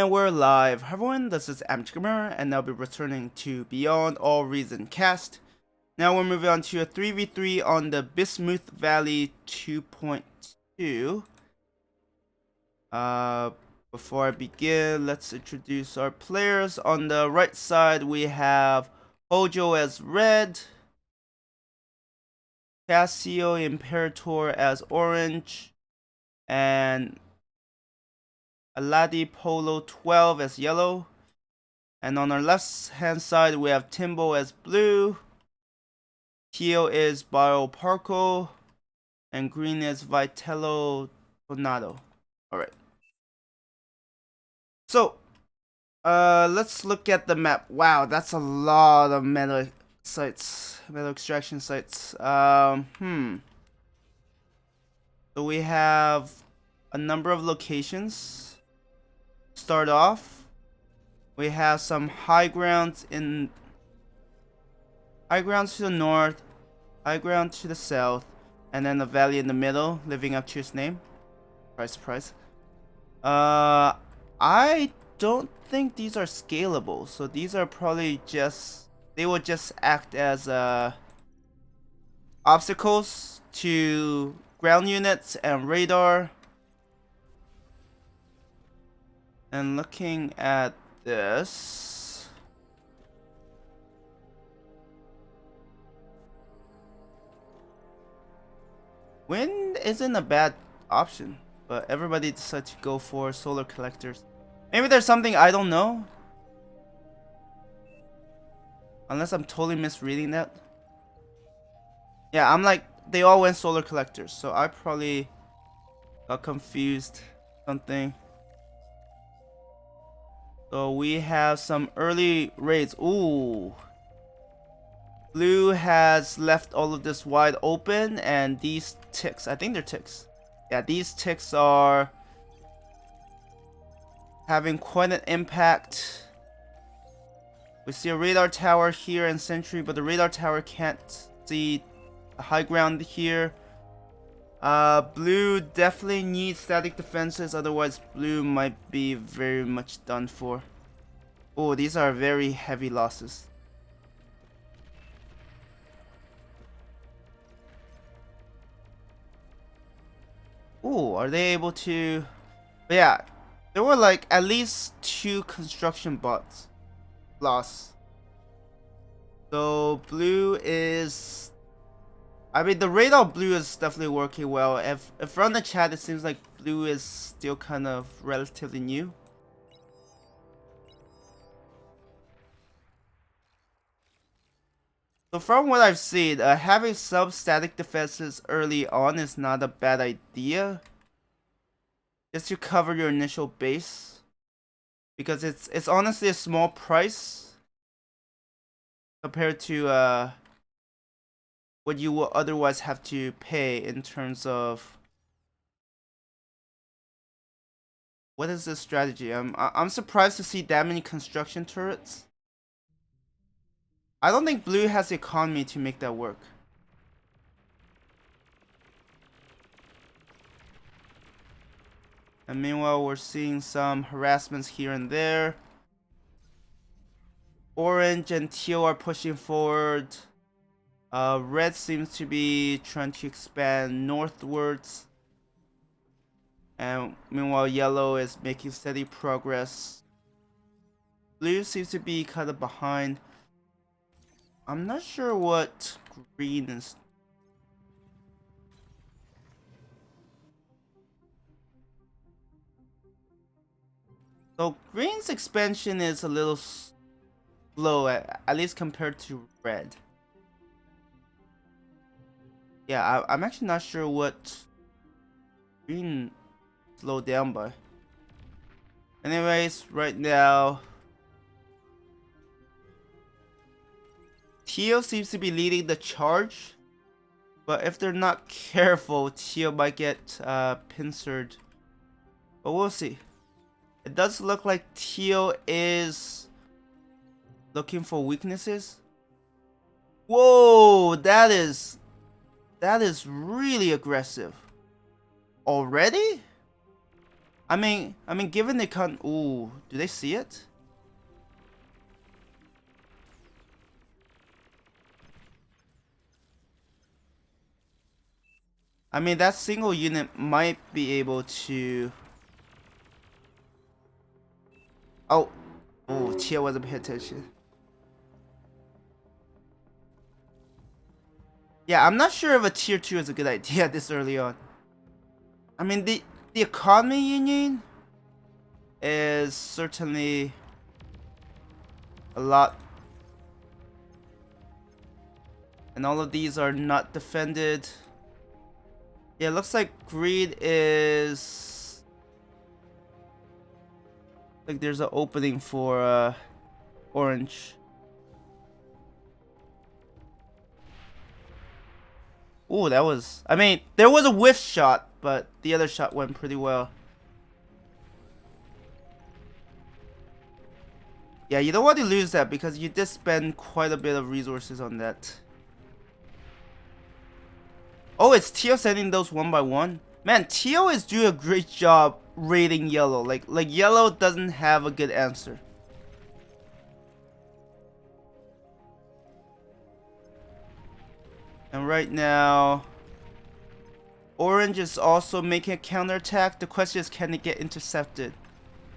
And we're live. Hi everyone, this is amateurgamer, and I'll be returning to Beyond All Reason cast. Now we're moving on to a 3v3 on the Bismuth Valley 2.2. Before I begin, let's introduce our players. On the right side, we have Hojo as red, Casio Imperator as orange, and Aladi Polo 12 as yellow. And on our left hand side we have Timbo as blue, teal is Bio Parco, and green is Vitello Tornado. Alright. So let's look at the map. Wow, that's a lot of metal sites, metal extraction sites. So we have a number of locations. Start off, we have some high grounds to the north, high ground to the south, and then a valley in the middle, living up to its name. Surprise, surprise. I don't think these are scalable, so these are probably they will just act as obstacles to ground units and radar. And looking at this, wind isn't a bad option, but everybody decided to go for solar collectors. Maybe there's something I don't know, unless I'm totally misreading that. Yeah, I'm like, they all went solar collectors, so I probably got confused something. So we have some early raids. Ooh. Blue has left all of this wide open, and these ticks, I think they're ticks. Yeah, these ticks are having quite an impact. We see a radar tower here in Sentry, but the radar tower can't see the high ground here. Blue definitely needs static defenses, otherwise blue might be very much done for. Oh, these are very heavy losses. Oh, are they able to... But yeah, there were like at least 2 construction bots lost. So blue is... I mean, the radar blue is definitely working well. If from the chat it seems like blue is still kind of relatively new. So from what I've seen, having some static defenses early on is not a bad idea. Just to cover your initial base. Because it's honestly a small price compared to what you will otherwise have to pay in terms of... What is this strategy? I'm surprised to see that many construction turrets. I don't think blue has the economy to make that work. And meanwhile, we're seeing some harassments here and there. Orange and teal are pushing forward. Red seems to be trying to expand northwards. And meanwhile, yellow is making steady progress. Blue seems to be kind of behind. I'm not sure what green is. So green's expansion is a little slow, at least compared to red. Yeah, I'm actually not sure what green slowed down by. Anyways, right now, teal seems to be leading the charge. But if they're not careful, teal might get pincered. But we'll see. It does look like teal is looking for weaknesses. Whoa, that is really aggressive. Already? Given they can't. Ooh, do they see it? I mean, that single unit might be able to. Oh, Tia wasn't paying attention. Yeah, I'm not sure if a tier 2 is a good idea this early on. I mean, the economy union is certainly a lot. And all of these are not defended. Yeah, it looks like greed is... like there's an opening for orange. Ooh, that was... I mean, there was a whiff shot, but the other shot went pretty well. Yeah, you don't want to lose that because you did spend quite a bit of resources on that. Oh, it's Tio sending those one by one? Man, Tio is doing a great job raiding yellow. Like yellow doesn't have a good answer. And right now, orange is also making a counterattack. The question is, can it get intercepted?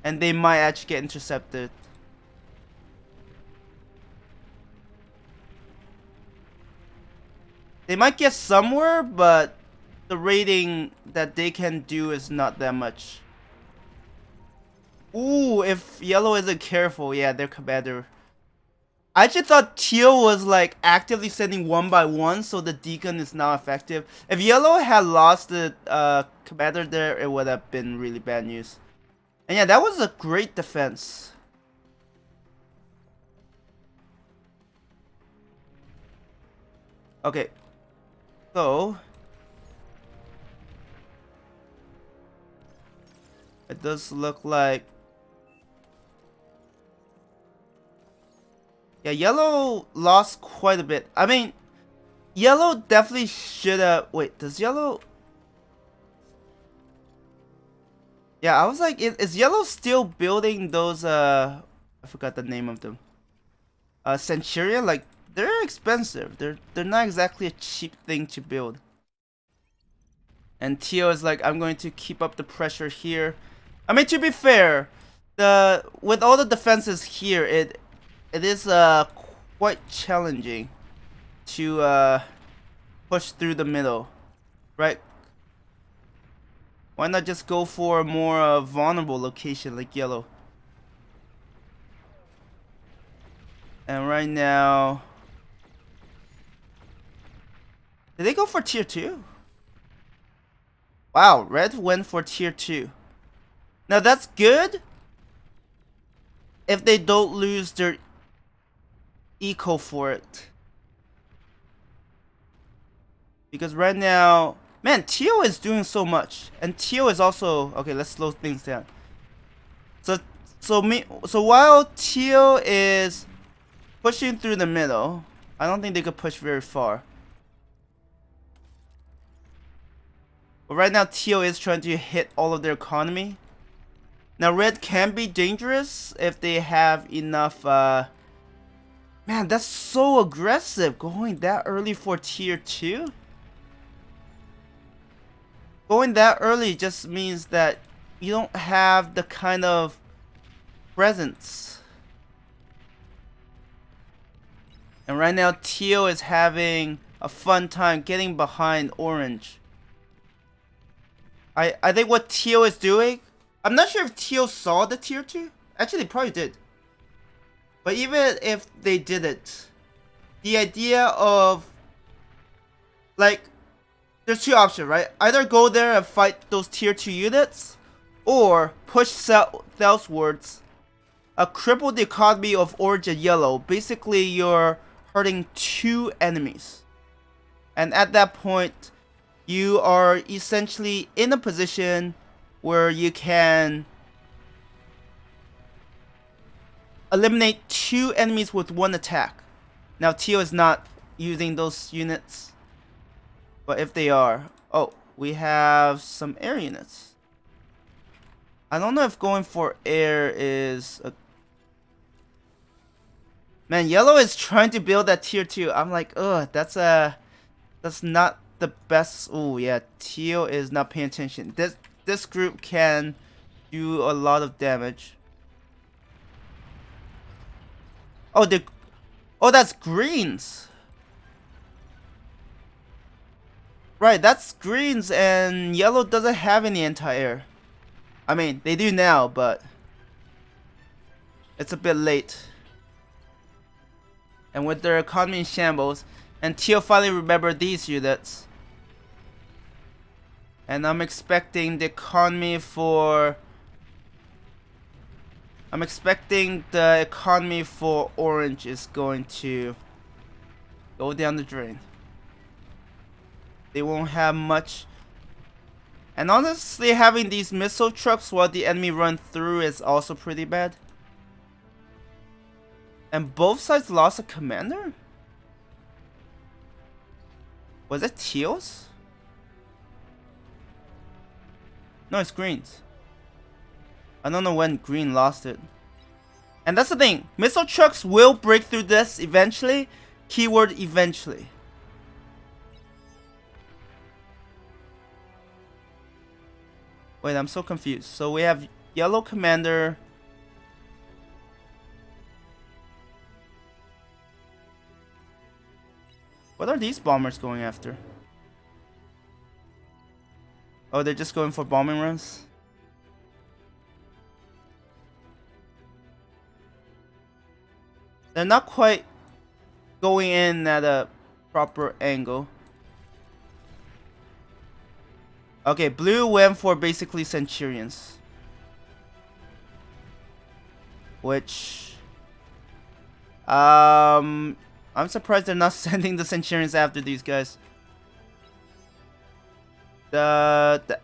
And they might actually get intercepted. They might get somewhere, but the rating that they can do is not that much. Ooh, if yellow isn't careful, yeah, their commander. I just thought teal was like actively sending one by one, so the deacon is not effective. If yellow had lost the commander there, it would have been really bad news. And yeah, that was a great defense. Okay, so it does look like, yeah, yellow lost quite a bit. I mean, yellow definitely should have. Wait, does yellow? Yeah, I was like, is yellow still building those? I forgot the name of them. Centurion, like they're expensive. They're not exactly a cheap thing to build. And Tio is like, I'm going to keep up the pressure here. I mean, to be fair, with all the defenses here, it is quite challenging to push through the middle, right? Why not just go for a more vulnerable location like yellow? And right now, did they go for tier 2? Wow, red went for tier 2. Now that's good if they don't lose their eco for it. Because right now, man, Tio is doing so much. And Tio is also... okay, let's slow things down. So while Tio is pushing through the middle, I don't think they could push very far. But right now, Tio is trying to hit all of their economy. Now, red can be dangerous if they have enough... man, that's so aggressive, going that early for tier 2. Going that early just means that you don't have the kind of presence. And right now, Tio is having a fun time getting behind orange. I think what Tio is doing, I'm not sure if Tio saw the tier 2. Actually, they probably did. But even if they didn't, the idea of, like, there's two options, right? Either go there and fight those tier 2 units, or push southwards, cripple the economy of orange and yellow. Basically, you're hurting 2 enemies. And at that point, you are essentially in a position where you can eliminate 2 enemies with 1 attack. Now, Tio is not using those units. But if they are... oh, we have some air units. I don't know if going for air is a... Man, yellow is trying to build that tier 2. I'm like, ugh, that's not the best. Oh yeah, teal is not paying attention. This group can do a lot of damage. Oh, that's greens. Right, that's greens, and yellow doesn't have any anti-air. I mean, they do now, but it's a bit late. And with their economy in shambles, and teal finally remembered these units. And I'm expecting the economy for... I'm expecting the economy for orange is going to go down the drain. They won't have much. And honestly, having these missile trucks while the enemy run through is also pretty bad. And both sides lost a commander? Was it teals? No, it's greens. I don't know when green lost it. And that's the thing. Missile trucks will break through this eventually. Keyword eventually. Wait, I'm so confused. So we have yellow commander. What are these bombers going after? Oh, they're just going for bombing runs? They're not quite going in at a proper angle. Okay, blue went for basically Centurions. Which... I'm surprised they're not sending the Centurions after these guys. The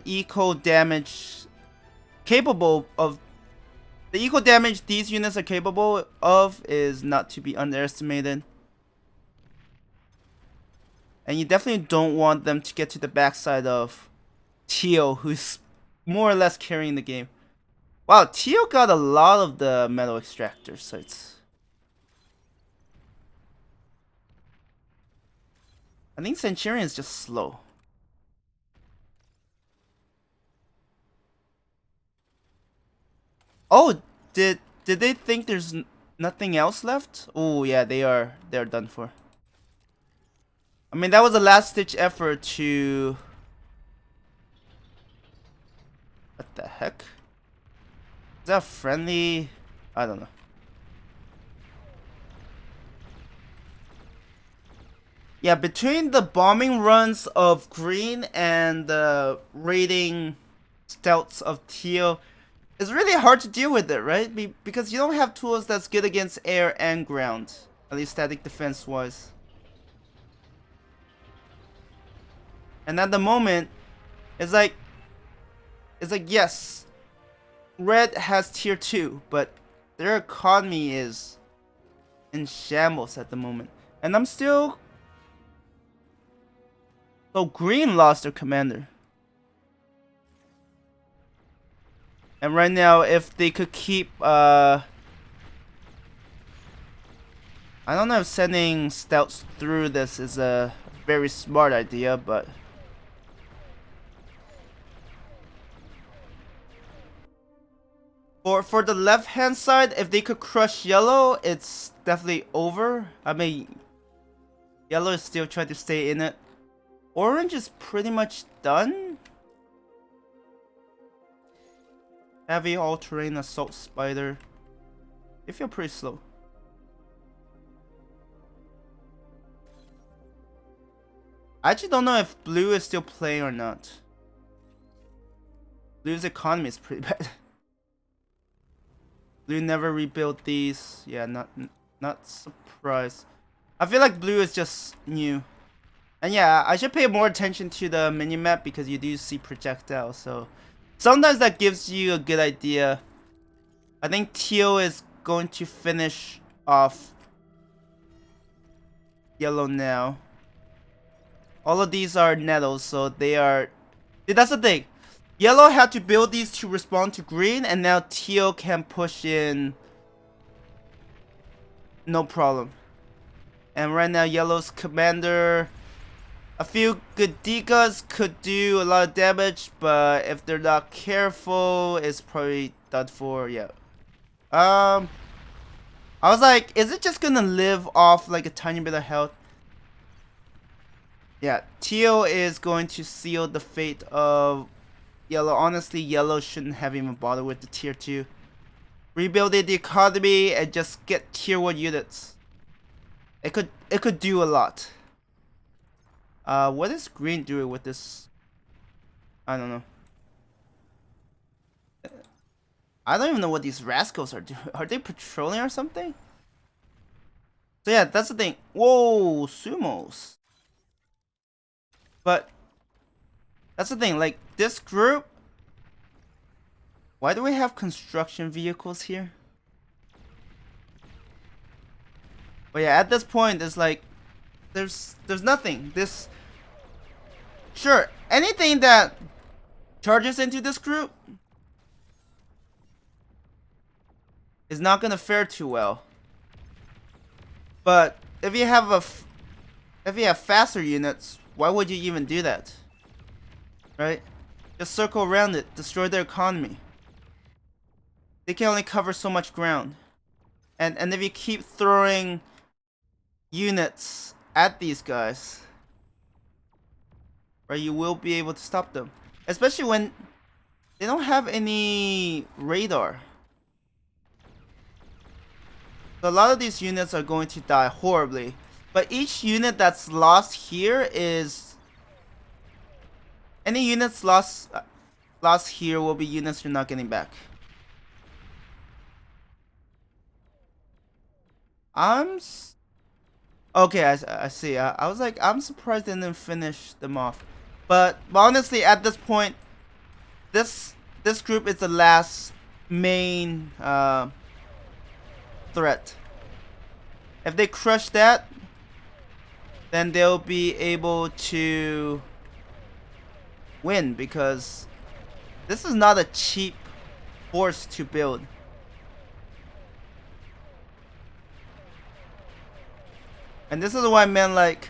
eco damage capable of... The eco damage these units are capable of is not to be underestimated. And you definitely don't want them to get to the backside of Teal, who's more or less carrying the game. Wow, Teal got a lot of the metal extractor sites. I think Centurion is just slow. Oh, did they think there's nothing else left? Oh yeah, they're done for. I mean, that was a last ditch effort to... What the heck? Is that friendly? I don't know. Yeah, between the bombing runs of green and the raiding stouts of teal, it's really hard to deal with it, right? Because you don't have tools that's good against air and ground, at least static defense wise. And at the moment, it's like yes, red has tier 2, but their economy is in shambles at the moment. And I'm still... So green lost their commander. And right now, if they could keep, I don't know if sending stouts through this is a very smart idea, but... For the left hand side, if they could crush yellow, it's definitely over. I mean, yellow is still trying to stay in it. Orange is pretty much done. Heavy all-terrain assault spider. They feel pretty slow. I actually don't know if blue is still playing or not. Blue's economy is pretty bad. Blue never rebuilt these. Yeah, not surprised. I feel like blue is just new. And yeah, I should pay more attention to the minimap because you do see projectiles, so sometimes that gives you a good idea. I think teal is going to finish off yellow now. All of these are nettles, so they are... See, that's the thing. Yellow had to build these to respond to green, and now teal can push in no problem. And right now yellow's commander, a few good Dikas could do a lot of damage, but if they're not careful, it's probably done for. Yeah. I was like, is it just gonna live off like a tiny bit of health? Yeah, teal is going to seal the fate of yellow. Honestly, yellow shouldn't have even bothered with the tier 2. Rebuilding the economy and just get tier 1 units. It could do a lot. What is green doing with this? I don't know. I don't even know what these rascals are doing. Are they patrolling or something? So yeah, that's the thing. Whoa, sumos. But that's the thing, like this group. Why do we have construction vehicles here? But yeah, at this point, it's like there's nothing. This sure anything that charges into this group is not gonna fare too well. But if you have faster units, why would you even do that? Right? Just circle around it, destroy their economy. They can only cover so much ground. And if you keep throwing units at these guys, right, you will be able to stop them. Especially when they don't have any radar. So a lot of these units are going to die horribly. But each unit that's lost here is... Any units lost here will be units you're not getting back. Okay, I see. I was like, I'm surprised they didn't finish them off. But honestly, at this point, this group is the last main threat. If they crush that, then they'll be able to win, because this is not a cheap force to build. And this is why I meant, like,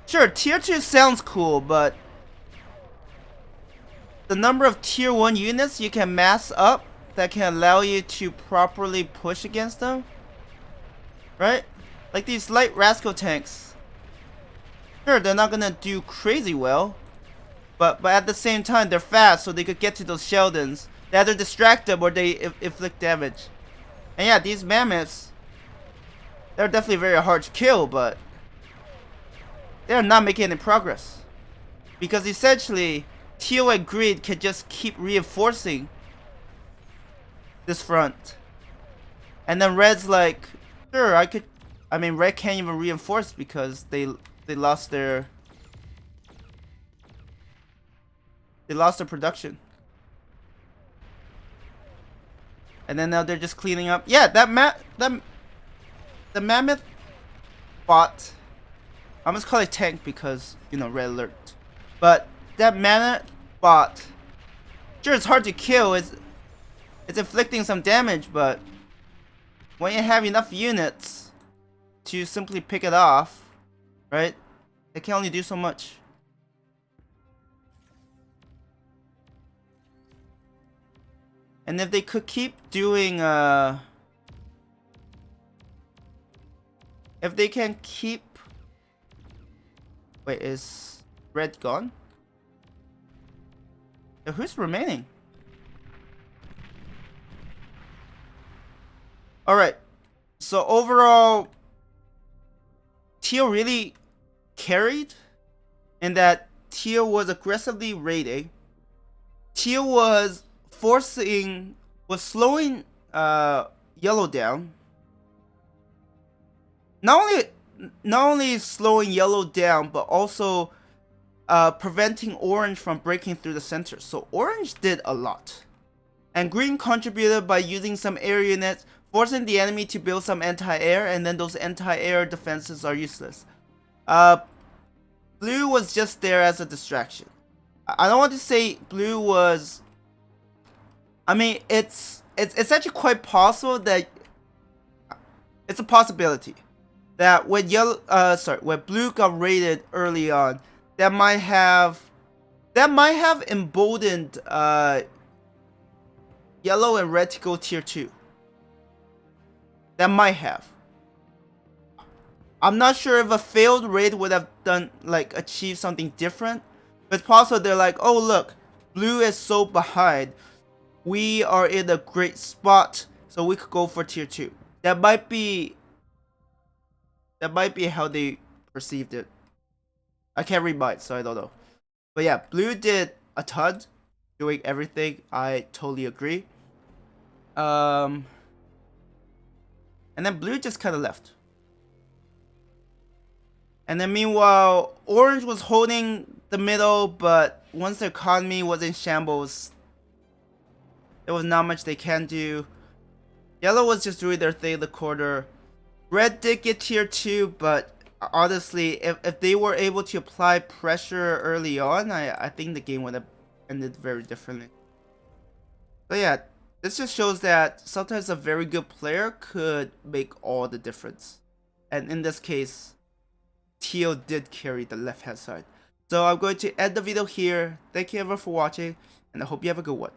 sure, tier 2 sounds cool, but the number of tier 1 units you can mass up that can allow you to properly push against them, right? Like these light rascal tanks. Sure, they're not gonna do crazy well, but at the same time, they're fast, so they could get to those Sheldons. They either distract them or they inflict damage. And yeah, these mammoths, they're definitely very hard to kill, but they're not making any progress. Because essentially, teal and green can just keep reinforcing this front. And then red's like, sure, I mean, red can't even reinforce because they lost their production. And then now they're just cleaning up. Yeah, the mammoth bot. I must call it tank because, you know, red alert. But that mammoth bot, sure, it's hard to kill. It's inflicting some damage, but when you have enough units to simply pick it off, right? It can only do so much. And if they could keep doing, if they can keep... Wait, is red gone? Yeah, who's remaining? Alright. So overall, teal really carried in that teal was aggressively raiding. Teal was slowing yellow down. Not only slowing yellow down, but also preventing orange from breaking through the center. So orange did a lot. And green contributed by using some air units, forcing the enemy to build some anti-air, and then those anti-air defenses are useless. Blue was just there as a distraction. I don't want to say blue was I mean, it's actually quite possible that it's a possibility that when when blue got raided early on, that might have emboldened yellow and red to go tier 2. That might have. I'm not sure if a failed raid would have done like achieved something different, but it's possible they're like, oh look, blue is so behind. We are in a great spot, so we could go for tier 2. That might be how they perceived it. I can't read minds, so I don't know. But yeah, blue did a ton, doing everything. I totally agree. And then blue just kind of left. And then meanwhile, orange was holding the middle, but once the economy was in shambles, there was not much they can do. Yellow was just doing their thing in the corner. Red did get tier 2, but honestly, if they were able to apply pressure early on, I think the game would have ended very differently. So yeah, this just shows that sometimes a very good player could make all the difference. And in this case, teal did carry the left hand side. So I'm going to end the video here. Thank you everyone for watching, and I hope you have a good one.